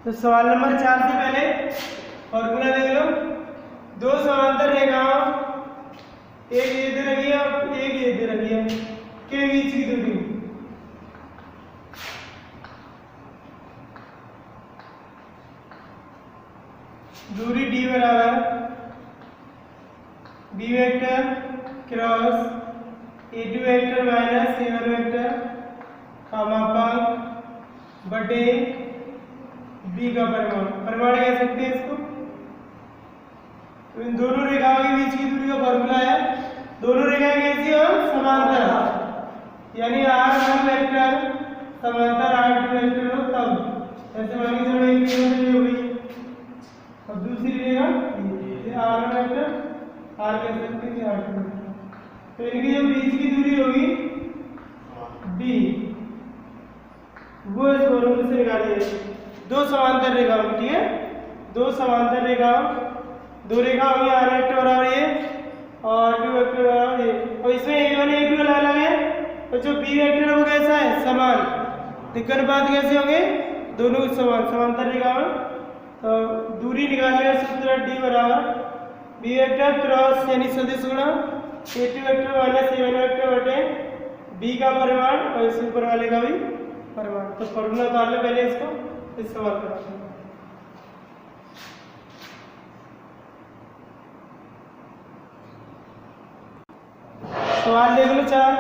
तो सवाल नंबर 4 से पहले फॉर्मूला देख लो। दो समांतर रेखाओं, एक ये दे रखी है और एक ये दे रखी है, के बीच की दूरी डी बराबर बी वेक्टर क्रॉस ए2 वेक्टर माइनस ए1 वेक्टर समापांक बटे बी का परिमाण कह सकते हैं इसको। तो इन दोनों रेखाओं के बीच की दूरी का फॉर्मूला है, दोनों रेखाएं कैसी हो समांतर, यानी r1 वेक्टर समांतर r2 वेक्टर हो तब ऐसे मानी चलो एक ये हो गई। अब दूसरी रेखा ये r1 वेक्टर r कह सकते हैं r2 वेक्टर, तो इनकी जो बीच की दूरी होगी d वो इस फॉर्मूले से निकाली है। दो समांतर रेखाओं, ठीक है, दो समांतर रेखाओं, दो रेखा होगी r वेक्टर बराबर ये और r2 वेक्टर बराबर ये, और इसमें a1 a2 अलग है, और जो b वेक्टर है वो कैसा है समान, दिक्कत बात कैसे होंगे दोनों समांतर रेखाओं। तो दूरी निकालने का सूत्र d बराबर b वेक्टर क्रॉस यानी सदिश गुणा a2 vector minus a1 vector बटे b का परिमाण और इसके ऊपर वाले का भी परिमाण। तो फॉर्मूला उतार लो पहले इसको, इस सवाल का सवाल देख लो 4।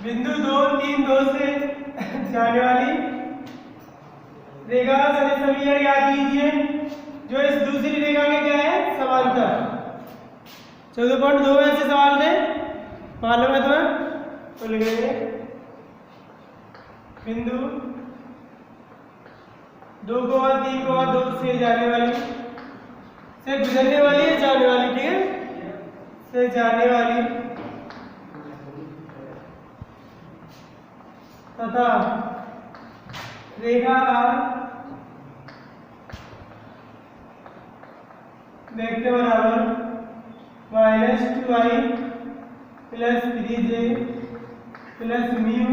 बिंदु 2 3 2 से जाने वाली रेखा का सदिश समीकरण याद कीजिए जो इस दूसरी रेखा के क्या है समांतर। 14.2 ऐसे सवाल थे मालूम है तुम्हें, तो लिखेंगे बिंदु 2 को 3 को 2 से जाने वाली से गुजरने वाली है जाने वाली, ठीक है, से जाने वाली तथा रेखा r वेक्टर बराबर -2i plus 3j plus mu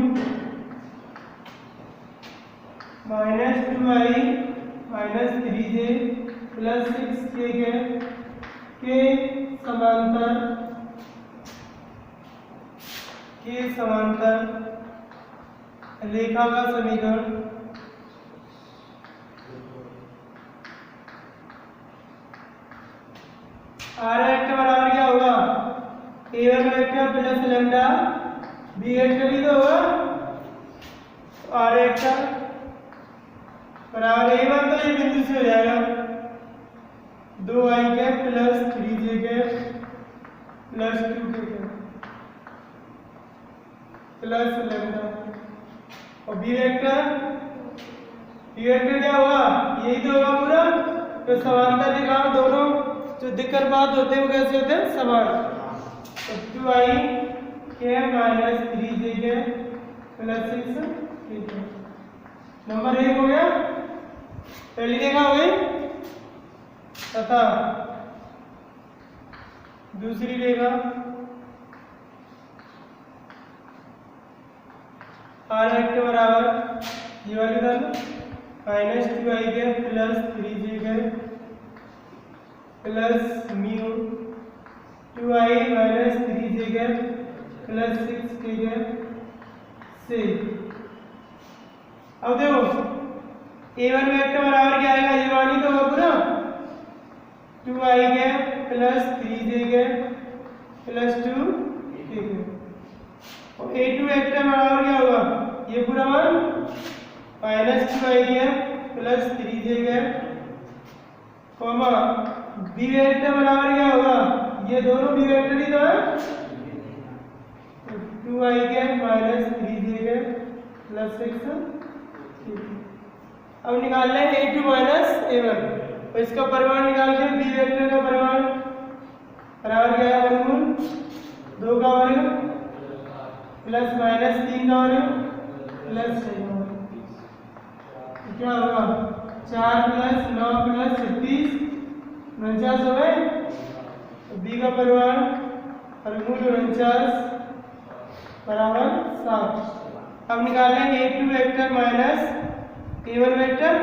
-2i minus 3j plus 6k के समांतर रेखा का समीकरण r वेक्टर बराबर क्या होगा a1 vector plus lambda b vector भी तो होगा, r वेक्टर बराबर a1 तो ये बिंदु से हो जाएगा 2i cap plus 3j cap plus 2k cap plus lambda, और बी वेक्टर क्या होगा यही तो होगा पूरा। तो समांतर रेखाओं दोनों जो दिक्कत बात होते हैं वो कैसे होते हैं समान। तो 2i cap minus 3j cap plus 6k cap. Number 1 हो गया, पहली रेखा हो गई तथा दूसरी रेखा r वेक्टर बराबर ये वाली डाल -2i cap plus 3j cap plus mu 2i minus 3j cap plus 6k cap से। अब देखो a1 वेक्टर बराबर क्या आएगा ये वाली तो होगा पूरा 2i cap plus 3j cap plus 2k cap, और a2 वेक्टर बराबर क्या होगा ये पूरा मान -2i cap plus 3j cap comma b vector बराबर क्या होगा ये दोनों b वेक्टर ही तो है 2i cap minus 3j cap plus 6। अब निकाल लें a2 माइनस a1, तो इसका परिमाण निकाल के b वेक्टर का परिमाण बराबर क्या है वर्गमूल 2 का वर्ग प्लस माइनस 3 का वर्ग प्लस 6 का वर्ग, क्या होगा 4 प्लस 9 प्लस 36 49 हो गए। तो b का परिमाण वर्गमूल 49 बराबर 7। अब निकालेंगे a2 vector minus A1 vector,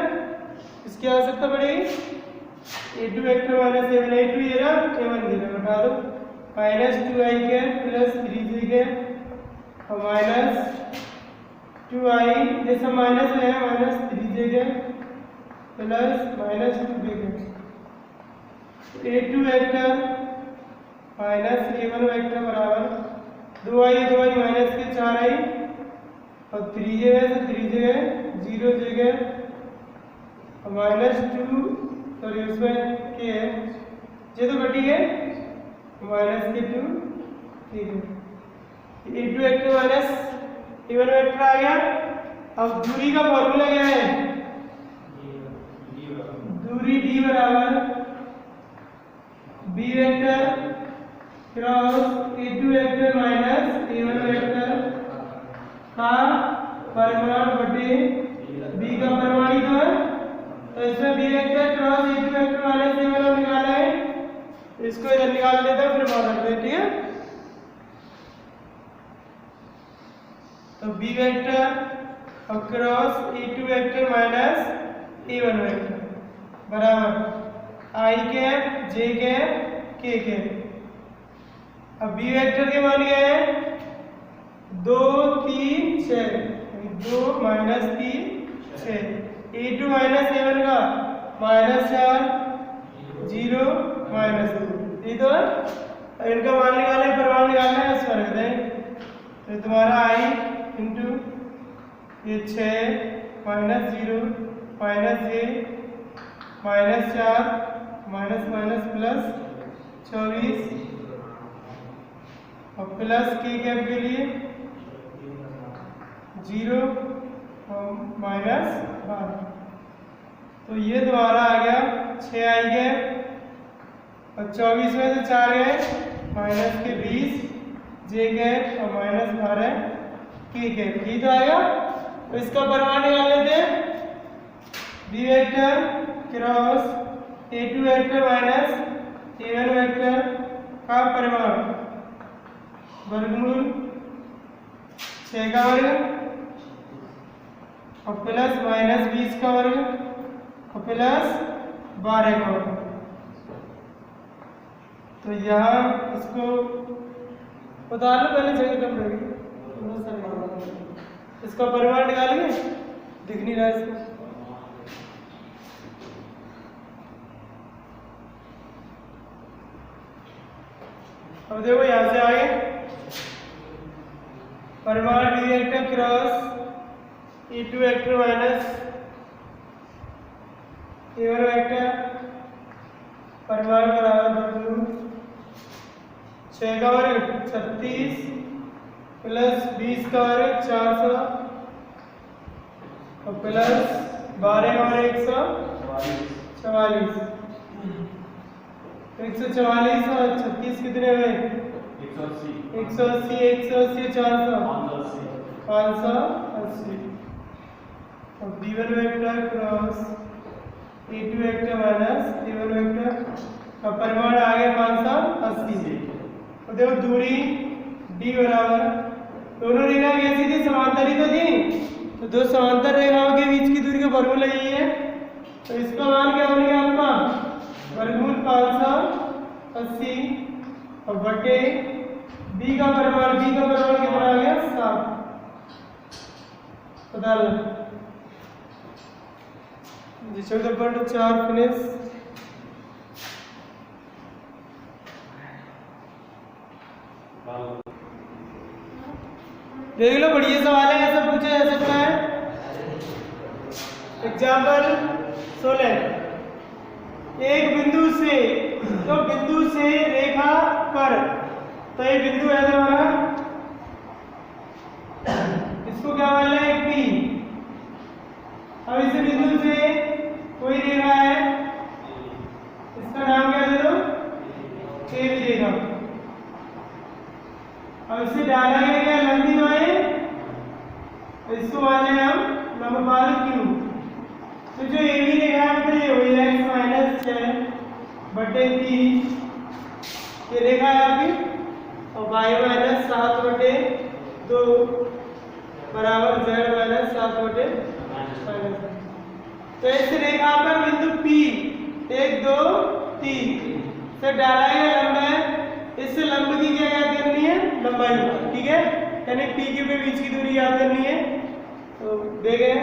इसकी आवश्यकता पड़ेगी A2 vector minus A1 A2 ये रहा A1 दे रहा बता दो माइनस 2i के प्लस 3j के और माइनस 2i ये सब माइनस है माइनस 3j के प्लस माइनस 2j के A2 vector minus A1 vector बराबर 2i माइनस के 4i और 3j है तो 3j है 0j के माइनस 2 सॉरी उसमें के है ये तो घटी है माइनस के 2 ठीक है A2 vector minus A1 vector आ गया। अब दूरी का फॉर्मूला क्या है दूरी d बराबर b vector cross A2 vector minus A1 vector का परिमाण बटे b का परिमाणित है तो इसमें b vector cross A2 vector minus A1 निकाला है इसको इधर निकाल देते हैं फिर बात करते हैं ठीक है। तो b vector cross A2 vector minus A1 vector बराबर i cap j cap k cap. अब b वेक्टर के मान क्या है 2 3 6 2 माइनस 3 6 A2 माइनस A1 का माइनस 4 0 माइनस 2 ये तो इनका मान निकालना है परिमाण निकालना है इस पर रख दें तो तुम्हारा i इंटू ये 6 minus 0 minus j minus 4 minus minus plus 24 और प्लस के कैप के लिए 0 और माइनस 12 तो ये तुम्हारा आ गया 6i कैप और 24 में से 4 गए माइनस के 20 j कैप और माइनस 12 के कैप ये तो आएगा। तो इसका परिमाण निकाल लेते हैं b vector cross A2 vector minus A1 vector का परिमाण वर्गमूल 6 का वर्ग और प्लस माइनस 20 का वर्ग और प्लस 12 का वर्ग। तो यहाँ इसको उतार लो पहले जगह कम रहेगी इसका परिमाण निकालेंगे दिख नहीं रहा इसको अब देखो यहाँ से आगे परिमाण b vector cross A2 vector minus A1 vector परिमाण बराबर 6 का वर्ग 36 प्लस 20 का वर्ग 400 और प्लस 12 का वर्ग 144 144 और 36 कितने हुए 180 180 400 580 और b1 vector cross A2 vector minus A1 vector का परिमाण आ गया 580। तो देखो दूरी d बराबर दोनों रेखा कैसी थी समांतर ही तो थी तो दो समांतर रेखाओं के बीच की दूरी का फॉर्मूला यही है। तो इसका मान क्या हो गया आपका वर्गमूल 580 और बटे b का परिमाण कितना आ गया 7 पता लगा जी 14.4 फिनिश। देख लो बढ़िया सवाल है ऐसा पूछा जा सकता है। एग्जाम्पल 16 एक बिंदु से रेखा पर तो ये बिंदु है तुम्हारा इसको क्या बोलना है P। अब इस बिंदु से कोई रेखा है इसका नाम क्या दे दो A भी रेखा। अब इसे डाला गया क्या लंबी तो है इसको मान लें हम लंबपाल Q। तो जो A भी रेखा है तो ये हुई x माइनस 6 बटे 3 ये रेखा है आपकी और y माइनस 7 बटे 2 बराबर z माइनस 7 बटे माइनस। तो इस रेखा पर बिंदु P 1 2 3 से डाला गया लंब है, इस लंब की क्या याद करनी है? लंबाई, ठीक है, यानी PQ के बीच की दूरी याद करनी है। तो देखें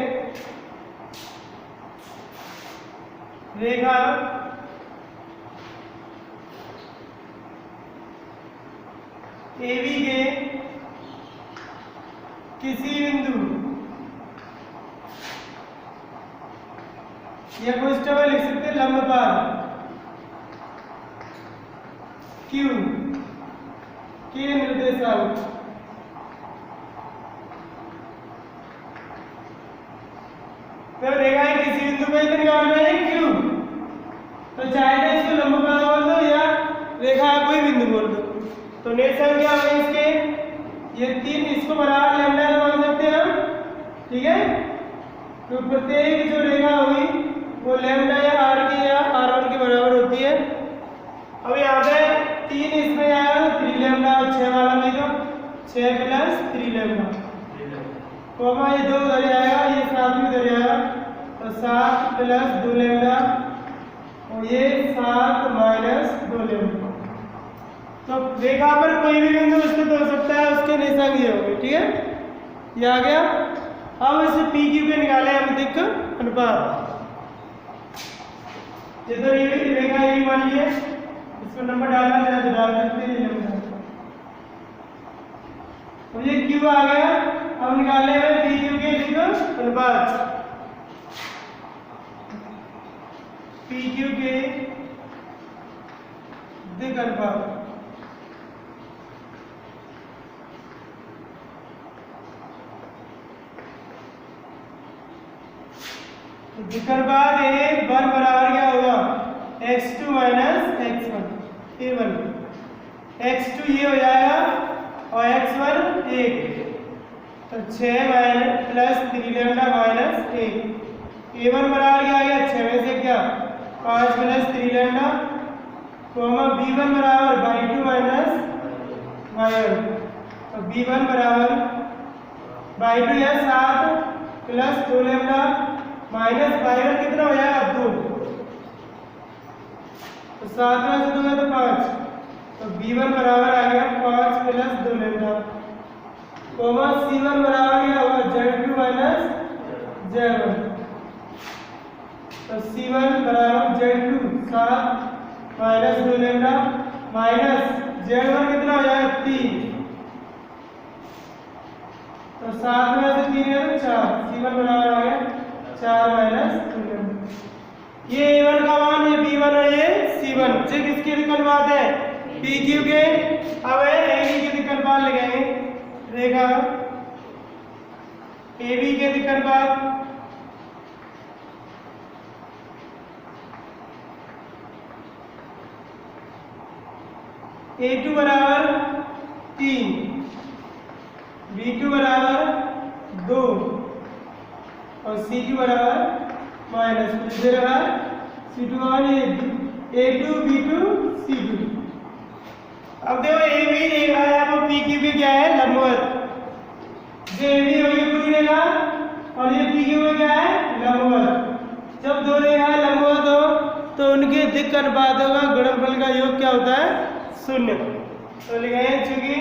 रेखा AB के किसी बिंदु या कुछ लिख सकते हैं लंब पर Q के निर्देशांक तो रेखा है किसी बिंदु पे निकाल रहे हैं Q, तो चाहे तो इसको लंब पर बोल दो या रेखा कोई बिंदु बोल दो। तो निर्देशांक क्या होगा इसके? ये 3, इसको बराबर लैम्डा मान सकते हैं हम, ठीक है। तो प्रत्येक जो रेखा होगी वो लैम्डा या r के या r1 के बराबर होती है। अब यहाँ पे 3 इसमें आएगा तो 3 लैम्डा, 6 वाला में तो 6 प्लस 3 लैम्डा, तो अब ये 2 उधर आएगा, ये 7 भी उधर आएगा, तो 7 प्लस 2 लैम्डा और ये 7 माइनस 2 लैम्डा। तो रेखा पर कोई भी बिंदु स्थित हो सकता है, उसके निशान ये होंगे, ठीक है, ये आ गया। अब इसे PQ पे निकाले हम दिक्क अनुपात। ये तो रेखा ये मान लिया, इसको नंबर डालना चाहे तो डाल सकते हैं, तो ये Q आ गया। अब निकाले हैं PQ के दिक्क अनुपात, PQ के दिक्क अनुपात। दिक्कत बाद A1 बराबर क्या होगा? x2 minus x1 A1, x2 ये हो जाएगा और x1 1, तो 6 minus plus 3 lambda minus 1। A1 बराबर क्या आ गया? 6 में से क्या 5 प्लस 3 लैम्डा, कोमा B1 बराबर y2 माइनस y1, तो B1 बराबर y2 या 7 प्लस 2 लैम्डा माइनस y1 कितना हो जाएगा? 2, तो 7 में से 2 है तो 5, तो B1 बराबर आ गया 5 प्लस 2 लैम्डा, कोमा C1 बराबर क्या होगा? Z2 माइनस Z1, तो C1 बराबर Z2 7 minus 2 lambda minus Z1 कितना हो जाएगा? 3, तो 7 में से 3 है तो 4, C1 बराबर आ गया 4 माइनस 2 लैम्डा। ये A1 का मान, ये B1 और ये C1 से किसके दिक्क अनुपात है? PQ के। अब AB के दिक्क अनुपात लगाएंगे, रेखा AB के दिक्क अनुपात, A2 बराबर 3, B2 बराबर 2 और C2 बराबर माइनस कुछ दे रहा है C2 और A2 B2 C2। अब देखो AB रेखा है, अब PQ के क्या है? लंबवत। जो AB होगी पूरी रेखा और ये PQ में क्या है? लंबवत। जब दो रेखा लंबवत हो तो उनके दिक्क अनुपातों का गुणनफल का योग क्या होता है? 0। तो लिखेंगे चूंकि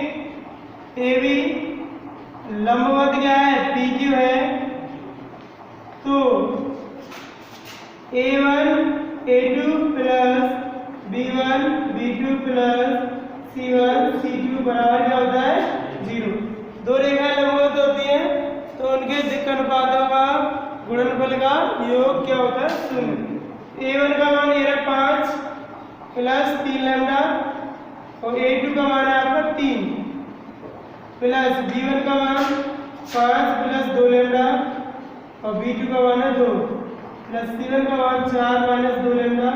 AB लंबवत क्या है? PQ है, तो A1 A2 plus B1 B2 plus C1 C2 बराबर क्या होता है? 0। दो रेखाएं लंबवत होती हैं तो उनके दिक्क अनुपातों का गुणनफल का योग क्या होता है? 0। A1 का मान ये रहा 5 प्लस 3 लैम्डा और A2 का मान है आपका 3 प्लस B1 का मान 5 प्लस 2 लैम्डा और B2 का मान है 2 प्लस C1 का मान 4 माइनस 2 लैम्डा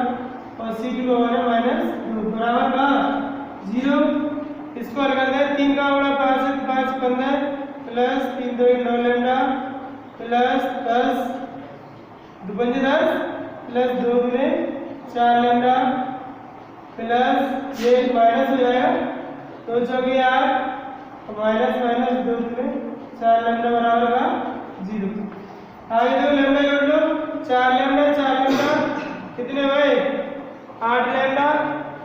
और C2 का मान है माइनस 2 बराबर का 0। इसको हल करते हैं, 3 का बड़ा 5 है, 5 15 plus 3 2 9 lambda plus 10 2 5 10 plus 2 2 4 lambda plus ये माइनस हो जाएगा 2 चौके 8 माइनस माइनस 2 2 4 लैम्डा बराबर का 0। आगे दो लैम्डा जोड़ लो, 4 लैम्डा कितने हुए 8 लैम्डा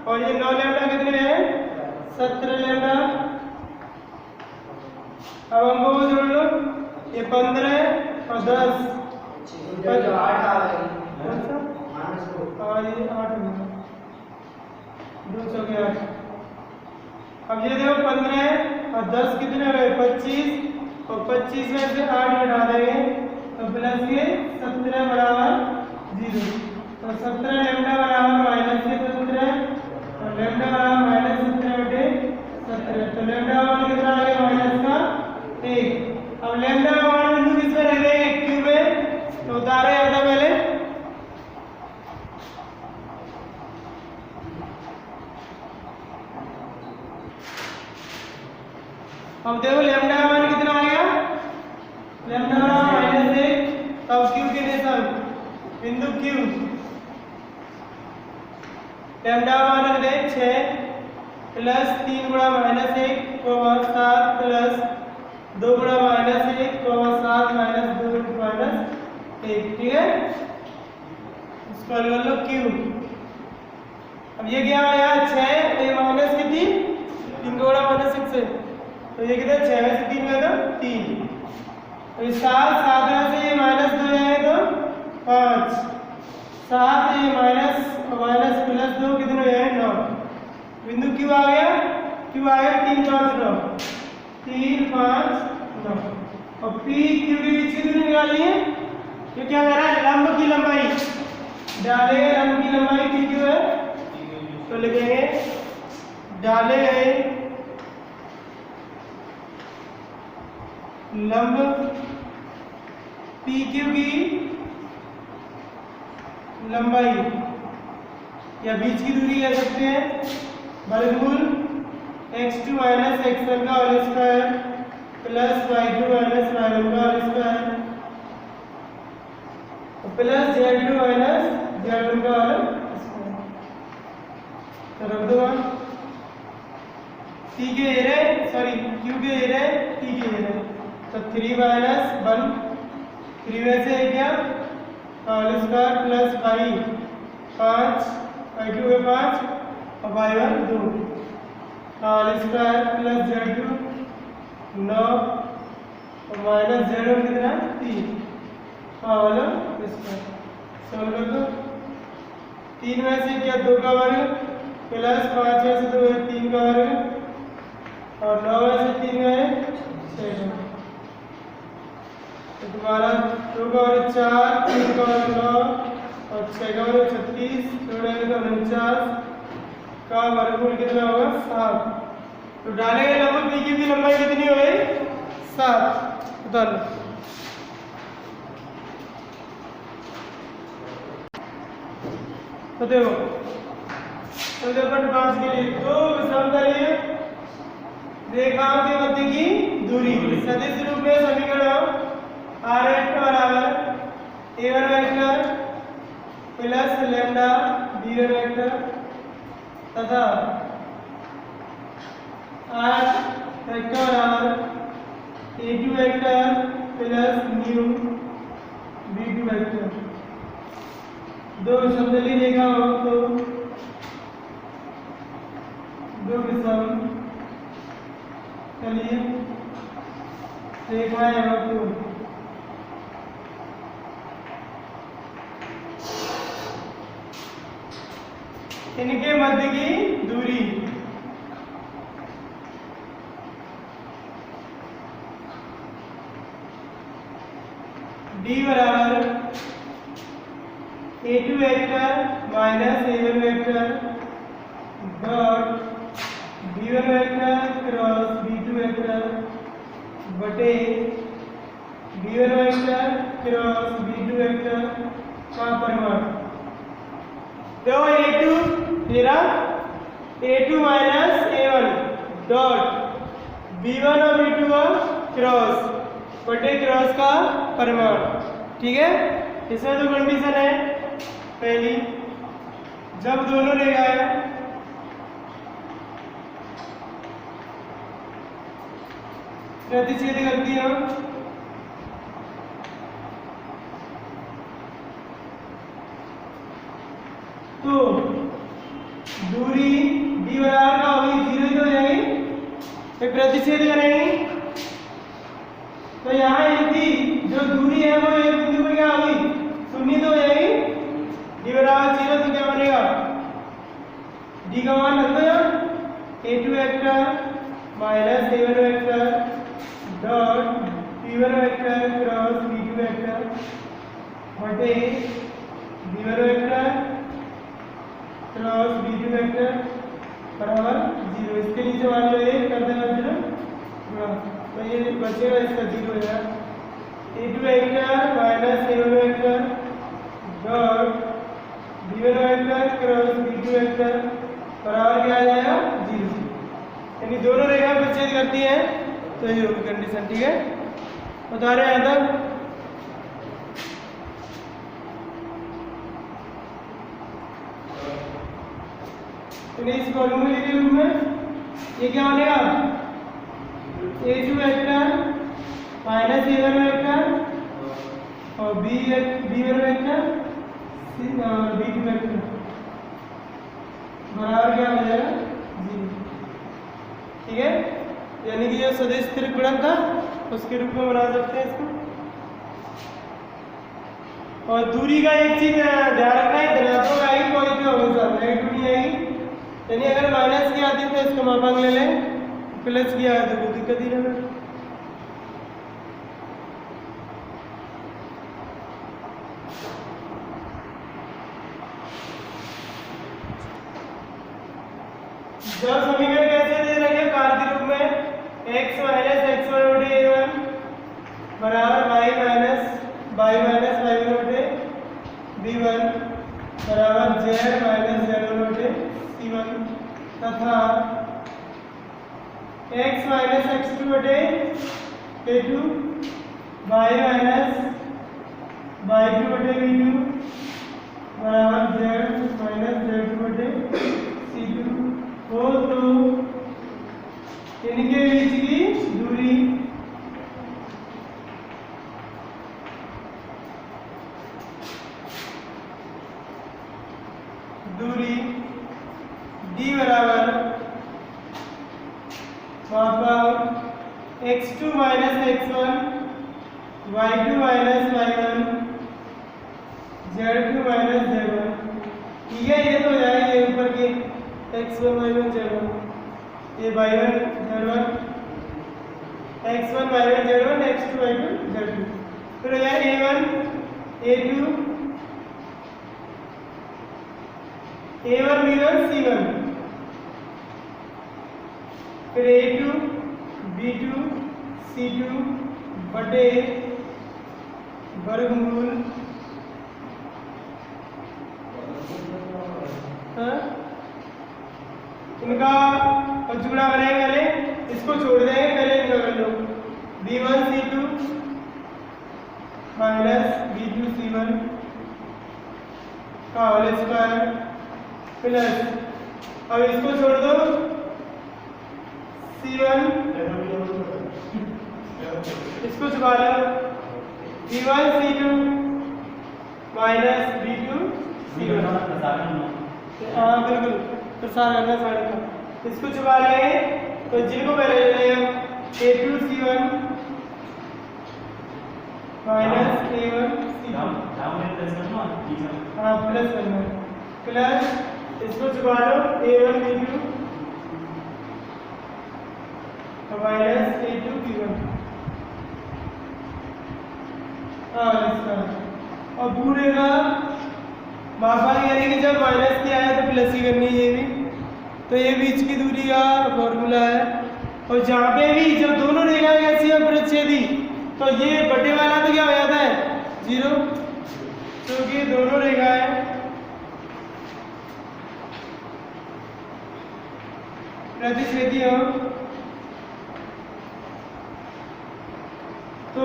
और ये 9 लैम्डा कितने हैं 17 लैम्डा। अब अंकों को जोड़ लो ये 15 और 10 8 आ गई और ये 8 2 सौ 8। अब ये देखो 15 और 10 कितने हुए 25 और 25 में से 8 घटा देंगे तो प्लस के 17 बराबर 0 तो 17 लैम्डा बराबर माइनस के 17 और लैम्डा बराबर माइनस 17 बटे 17 तो लैम्डा मान कितना आ गया माइनस का 1। अब लैम्डा का मान बिंदु किस में रख देंगे क्यू में तो उतारे जाता पहले अब देखो लैम्डा का मान कितना आ गया लैम्डा बराबर माइनस 1 तब क्यू के निशान बिंदु क्यू लैम्डा का मान रख दें 6 प्लस 3 गुणा माइनस 1 7 प्लस 2 गुणा माइनस 1 7 माइनस 2 माइनस 1 ठीक है इसको हल कर लो क्यू। अब ये क्या आया 6 ये माइनस कितनी 3 गुणा माइनस 6 से तो ये कितना 6 में से 3 में तो 3 तो इस 7 में से ये माइनस 2 जाएंगे तो 5 7 ये माइनस प्लस 2 कितने हो जाएंगे 9 बिंदु क्यू आ गया 3 5 9 3 5 9 और पी क्यू के बीच की दूरी निकालनी है तो क्या कर रहा है लंब की लंबाई डालेंगे लंब की लंबाई पी क्यू है तो लिखेंगे डाले गए लंब पी क्यू की लंबाई या बीच की दूरी कह सकते हैं वर्गमूल x2 माइनस x1 का whole square plus y2 minus y1 का whole square plus z2 minus z1 का होल स्क्वायर तो रख दो t के एरिया सॉरी q के एरिया t के एरिया तो 3 माइनस 1 3 में से क्या whole square plus y 5 y2 में 5 और y1 2 whole square plus z2 9 और माइनस z1 कितना 3 होल स्क्वायर सॉल्व कर दो 3 में से क्या 2 का वर्ग प्लस 5 में से 2 3 का वर्ग और 9 में से 3 में 6 तो तुम्हारा 2 का वर्ग 4 3 का वर्ग 9 और 6 का वर्ग 36 जोड़ेंगे तो 49 का वर्गमूल कितना होगा 7 तो डालेंगे लंब पी क्यू की लंबाई कितनी हो गई 7 बता लो तो देखो तो 5 के लिए दो समतलीय रेखाओं के मध्य की दूरी सदिश रूप में समीकरण r वेक्टर बराबर a1 vector plus lambda b1 vector तथा r वेक्टर बराबर a2 vector plus new b2 vector दो समतलीय रेखा हो तो दो विषम चलिए रेखाएं हो तो इनके मध्य की दूरी d बराबर a2 vector minus a1 vector dot b1 vector cross b2 vector बटे b1 vector cross b2 vector का परिमाण तो a2 मेरा a2 minus a1 dot b1 और b2 का क्रॉस बटे क्रॉस का परिमाण ठीक है। इसमें तो कंडीशन है पहली जब दोनों रेखाएं प्रतिच्छेद करती हो तो दूरी d बराबर का होगी 0 ही तो हो जाएगी। फिर प्रतिच्छेद करेंगे तो यहाँ इनकी जो दूरी है वो एक बिंदु पे क्या होगी, शून्य तो हो जाएगी। d बराबर 0 तो क्या बनेगा, d का मान रख दो यहाँ, a2 vector minus a1 vector dot p1 vector cross b2 vector बटे b1 vector cross b2 vector बराबर 0। इसके नीचे मान लो 1 कर देना 0 गुणा, तो ये बचेगा इसका 0 हो जाएगा। a2 vector minus a1 vector dot b1 vector cross b2 vector बराबर क्या आ जाएगा 0। यानी दोनों रेखा विच्छेद करती हैं तो ये होगी कंडीशन। ठीक है, बता रहे हैं तक। इस फॉर्मूले के रूप में ये क्या बनेगा, a2 vector minus a1 vector और b1 वेक्टर और b2 वेक्टर बराबर क्या हो जाएगा 0। ठीक है, यानी कि ये सदिश त्रिक गुणन था उसके रूप में बना सकते हैं इसको। और दूरी का एक चीज ध्यान रखना है, धनात्मक आएगी कोई भी हमेशा, नेगेटिव नहीं आएगी। यानी अगर माइनस की आती तो इसका मापांक ले लें, प्लस की आए तो कोई दिक्कत ही नहीं। जब समीकरण कैसे दे रखे कार्य के रूप में x माइनस x1 बटे a1 बराबर y माइनस y1 बटे b1 बराबर z माइनस z1 बटे c1 तथा x माइनस x2 बटे a2 y माइनस y2 बटे b2 बराबर z माइनस z2 बटे c2 हो तो इनके बीच की दूरी d बराबर मापांक x2 minus x1 y2 minus y1 z2 minus z1। ठीक है, ये तो हो जाएगा ये ऊपर की x1 y1 z1, ये y1 z1 x1 y1 z1 x2 y2 z2। फिर हो जाए a1 a2 a1 b1 c1, फिर a2 b2 c2 बटे वर्गमूल इनका पंचगुणा बनाएंगे, पहले इसको छोड़ देंगे, पहले इनका कर लो b1 c2 minus b2 c1 का होल स्क्वायर प्लस, अब इसको छोड़ दो c1 इसको छुपा लो b1 c2 minus b2 c1। हाँ बिल्कुल, प्रसार करना साढ़े का, इसको छुपा लेंगे तो जिनको पहले ले लेंगे a2 c1 minus a1 c2, हाँ प्लस करना प्लस, इसको छुपा लो a1 b2 minus a2 b1। हाँ इसका और पूरे का मापांक, यानी कि जब माइनस की आया तो प्लस ही करनी है ये भी, तो ये बीच की दूरी का फॉर्मूला है। और जहाँ पे भी जब दोनों रेखाएं ऐसी हैं प्रतिच्छेदी तो ये बटे वाला तो क्या हो जाता है 0, क्योंकि दोनों रेखाएं प्रतिच्छेदी हो तो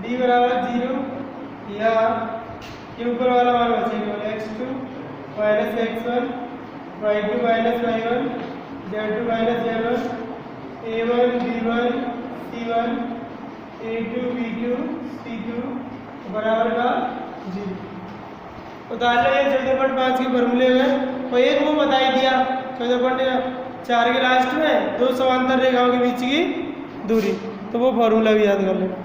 d बराबर 0 या ये ऊपर वाला मान बचेगा x2 minus x1 y2 minus y1 z2 minus z1 a1 b1 c1 a2 b2 c2 बराबर का 0। तो डाल लो ये 14.5 के फॉर्मूले में, और एक वो बता ही दिया 14.4 के लास्ट में 2 समांतर रेखाओं के बीच की दूरी, तो वो फॉर्मूला भी याद कर लेना।